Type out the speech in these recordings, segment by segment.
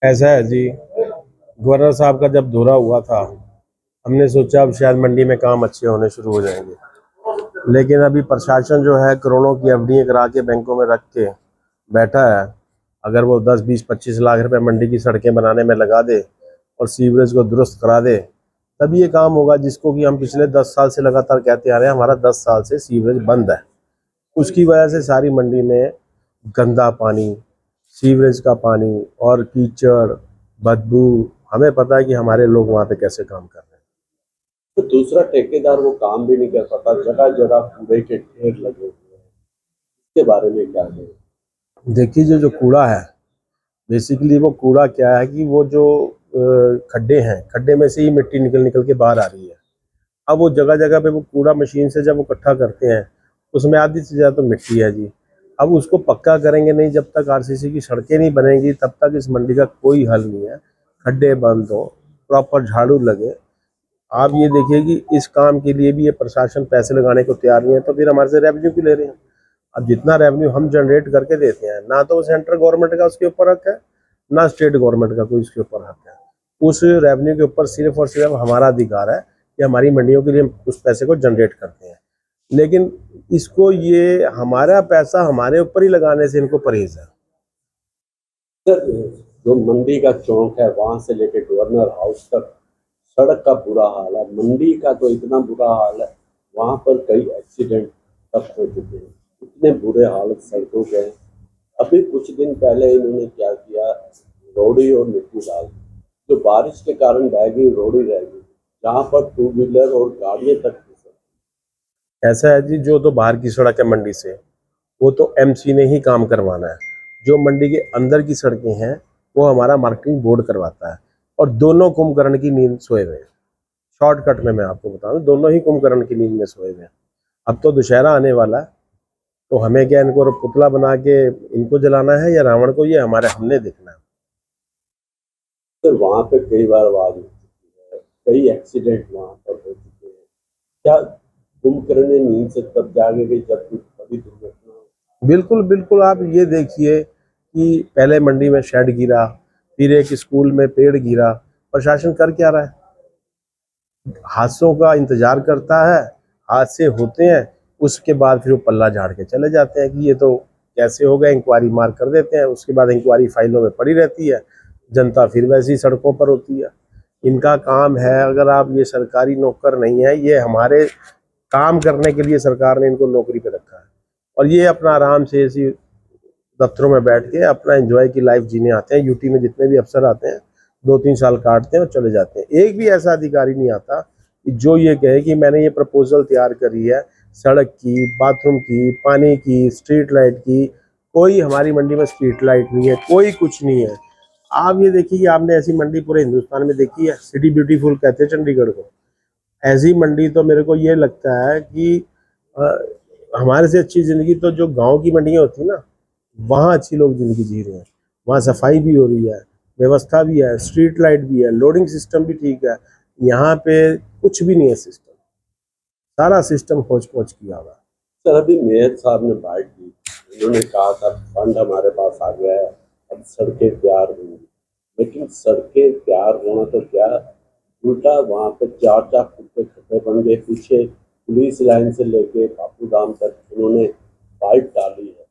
ऐसा है जी। गवर्नर साहब का जब दौरा हुआ था, हमने सोचा अब शायद मंडी में काम अच्छे होने शुरू हो जाएंगे। लेकिन अभी प्रशासन जो है करोड़ों की एफडी करा के बैंकों में रख के बैठा है। अगर वो 10, 20, 25 लाख रुपए मंडी की सड़कें बनाने में लगा दे और सीवरेज को दुरुस्त करा दे, तब ये काम होगा जिसको कि हम पिछले 10 साल से लगातार कहते आ रहे हैं। हमारा 10 साल से सीवरेज बंद है। उसकी वजह से सारी मंडी में गंदा पानी, सीवरेज का पानी और कीचड़, बदबू। हमें पता है कि हमारे लोग वहाँ पे कैसे काम कर रहे हैं। तो दूसरा ठेकेदार वो काम भी नहीं कर पाता, जगह जगह कूड़े के ढेर लगे हुए हैं। इसके बारे में क्या है? देखिए, जो जो कूड़ा है, बेसिकली वो कूड़ा क्या है कि वो जो खड्डे हैं, खड्डे में से ही मिट्टी निकल निकल के बाहर आ रही है। अब वो जगह जगह पे वो कूड़ा मशीन से जब वो इकट्ठा करते हैं, उसमें आधी से ज़्यादा तो मिट्टी है जी। अब उसको पक्का करेंगे नहीं, जब तक आरसीसी की सड़कें नहीं बनेंगी तब तक इस मंडी का कोई हल नहीं है। खड्डे बंद हो, प्रॉपर झाड़ू लगे। आप ये देखिए कि इस काम के लिए भी ये प्रशासन पैसे लगाने को तैयार नहीं है, तो फिर हमारे से रेवेन्यू क्यों ले रहे हैं? अब जितना रेवेन्यू हम जनरेट करके देते हैं, ना तो सेंट्रल गवर्नमेंट का उसके ऊपर हक है, ना स्टेट गवर्नमेंट का कोई उसके ऊपर हक है। उस रेवेन्यू के ऊपर सिर्फ और सिर्फ हमारा अधिकार है कि हमारी मंडियों के लिए हम उस पैसे को जनरेट करते हैं। लेकिन इसको, ये हमारा पैसा हमारे ऊपर ही लगाने से इनको परहेज है। सर, जो मंडी का चौक है वहां से लेके गवर्नर हाउस तक सड़क का बुरा हाल है। मंडी का तो इतना बुरा हाल है, वहां पर कई एक्सीडेंट तक हो चुके हैं। इतने बुरे हालत सड़कों के हैं। अभी कुछ दिन पहले इन्होंने क्या किया, रोड़ी और मिट्टी डाल दी, जो बारिश के कारण बह गई, रोड़ी रह गई, जहाँ पर टू व्हीलर और गाड़ियां तक फिसल। ऐसा है जी, जो तो बाहर की सड़क है मंडी से, वो तो एमसी ने ही काम करवाना है। जो मंडी के अंदर की सड़कें हैं, वो हमारा मार्केटिंग बोर्ड करवाता है। और दोनों कुंभकर्ण की नींद सोए हुए हैं। शॉर्टकट में मैं आपको बता दूं, दोनों ही कुंभकर्ण की नींद में सोए हुए हैं। अब तो दशहरा आने वाला है, तो हमें क्या इनको पुतला बना के इनको जलाना है या रावण को? ये हमारे हमने देखना है। सर, वहाँ पे कई बार आवाज हो चुकी है, कई एक्सीडेंट वहाँ पर हो चुके हैं। क्या कुंभकर्ण नींद से तब जागेंगे जब कुछ बड़ी दुर्घटना हो? बिल्कुल बिल्कुल, आप ये देखिए कि पहले मंडी में शेड गिरा, फिर एक स्कूल में पेड़ गिरा। प्रशासन कर क्या रहा है? हादसों का इंतजार करता है, हादसे होते हैं, उसके बाद फिर वो पल्ला झाड़ के चले जाते हैं कि ये तो कैसे हो गया, इंक्वायरी मार कर देते हैं। उसके बाद इंक्वायरी फाइलों में पड़ी रहती है, जनता फिर वैसी सड़कों पर होती है। इनका काम है, अगर आप ये सरकारी नौकर नहीं है, ये हमारे काम करने के लिए सरकार ने इनको नौकरी पे रखा है। और ये अपना आराम से इसी दफ्तरों में बैठ के अपना एंजॉय की लाइफ जीने आते हैं। यूटी में जितने भी अफसर आते हैं, 2-3 साल काटते हैं और चले जाते हैं। एक भी ऐसा अधिकारी नहीं आता कि जो ये कहे कि मैंने ये प्रपोजल तैयार करी है, सड़क की, बाथरूम की, पानी की, स्ट्रीट लाइट की। कोई हमारी मंडी में स्ट्रीट लाइट नहीं है, कोई कुछ नहीं है। आप ये देखिए कि आपने ऐसी मंडी पूरे हिंदुस्तान में देखी है? सिटी ब्यूटीफुल कहते हैं चंडीगढ़ को। ऐसी मंडी तो मेरे को ये लगता है कि अ, हमारे से अच्छी ज़िंदगी तो जो गांव की मंडियाँ होती है ना, वहाँ अच्छी लोग ज़िंदगी जी रहे हैं। वहाँ सफाई भी हो रही है, व्यवस्था भी है, स्ट्रीट लाइट भी है, लोडिंग सिस्टम भी ठीक है। यहाँ पे कुछ भी नहीं है सिस्टम, सारा सिस्टम होच पोच किया हुआ है। सर, अभी मेयर साहब ने बात की, उन्होंने कहा था फंड हमारे पास आ गया है, अब सड़कें तैयार होंगी। लेकिन सड़कें तैयार होना तो क्या, उल्टा वहाँ पे 4-4 फुट के खड्डे बन गए। पीछे पुलिस लाइन से लेके बापू धाम तक उन्होंने पाइप डाली है।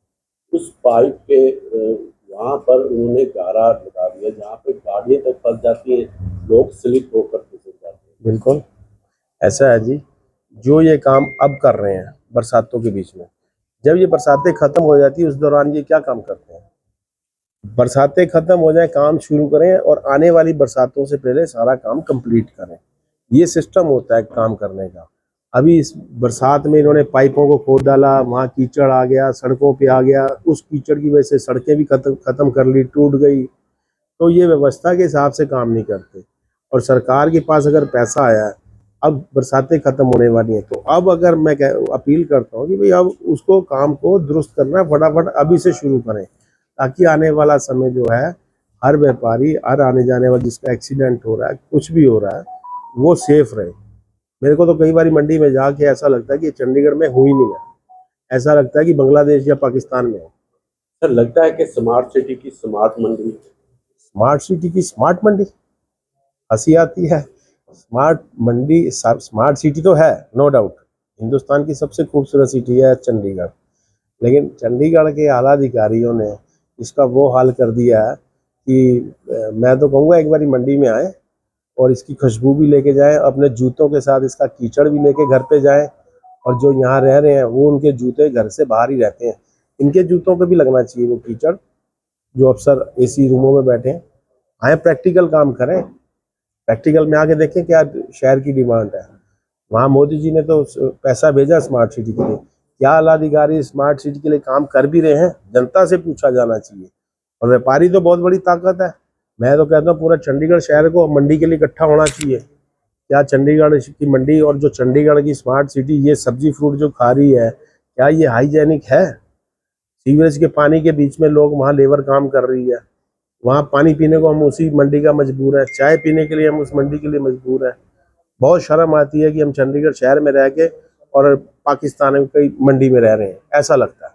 उस पाइप के वहाँ पर उन्होंने गारा लगा दिया, जहाँ पे गाड़ियाँ तक फंस जाती हैं, लोग स्लिप होकर फिसल जाते हैं। बिल्कुल ऐसा है जी। जो ये काम अब कर रहे हैं बरसातों के बीच में, जब ये बरसातें खत्म हो जाती है उस दौरान ये क्या काम करते हैं? बरसातें खत्म हो जाए, काम शुरू करें और आने वाली बरसातों से पहले सारा काम कंप्लीट करें। ये सिस्टम होता है काम करने का। अभी इस बरसात में इन्होंने पाइपों को खोद डाला, वहाँ कीचड़ आ गया, सड़कों पे आ गया। उस कीचड़ की वजह से सड़कें भी खत्म कर ली, टूट गई। तो ये व्यवस्था के हिसाब से काम नहीं करते। और सरकार के पास अगर पैसा आया है, अब बरसातें खत्म होने वाली हैं, तो अब अगर मैं अपील करता हूँ कि भाई अब उसको काम को दुरुस्त करना फटाफट अभी से शुरू करें, ताकि आने वाला समय जो है, हर व्यापारी, हर आने जाने वाला जिसका एक्सीडेंट हो रहा है, कुछ भी हो रहा है, वो सेफ रहे। मेरे को तो कई बार मंडी में जाके ऐसा लगता है कि चंडीगढ़ में हुई नहीं है, ऐसा लगता है कि बांग्लादेश या पाकिस्तान में है। सर, लगता है कि स्मार्ट सिटी की स्मार्ट मंडी। स्मार्ट सिटी की स्मार्ट मंडी, हंसी आती है। स्मार्ट मंडी, स्मार्ट सिटी तो है, नो डाउट, हिंदुस्तान की सबसे खूबसूरत सिटी है चंडीगढ़, लेकिन चंडीगढ़ के आला अधिकारियों ने इसका वो हाल कर दिया है कि मैं तो कहूँगा एक बारी मंडी में आए और इसकी खुशबू भी लेके जाएं, अपने जूतों के साथ इसका कीचड़ भी लेके घर पे जाएं, और जो यहाँ रह रहे हैं वो उनके जूते घर से बाहर ही रहते हैं, इनके जूतों पे भी लगना चाहिए वो कीचड़, जो अफसर एसी रूमों में बैठे हैं। आए प्रैक्टिकल काम करें, प्रैक्टिकल में आके देखें क्या शहर की डिमांड है। वहाँ मोदी जी ने तो पैसा भेजा स्मार्ट सिटी के लिए, क्या आला अधिकारी स्मार्ट सिटी के लिए काम कर भी रहे हैं, जनता से पूछा जाना चाहिए। और व्यापारी तो बहुत बड़ी ताकत है, मैं तो कहता हूँ पूरा चंडीगढ़ शहर को मंडी के लिए इकट्ठा होना चाहिए। क्या चंडीगढ़ की मंडी और जो चंडीगढ़ की स्मार्ट सिटी ये सब्जी फ्रूट जो खा रही है, क्या ये हाइजेनिक है? सीवरेज के पानी के बीच में लोग वहाँ लेबर काम कर रही है, वहाँ पानी पीने को हम उसी मंडी का मजबूर है, चाय पीने के लिए हम उस मंडी के लिए मजबूर है। बहुत शर्म आती है कि हम चंडीगढ़ शहर में रह के और पाकिस्तान में कई मंडी में रह रहे हैं, ऐसा लगता है।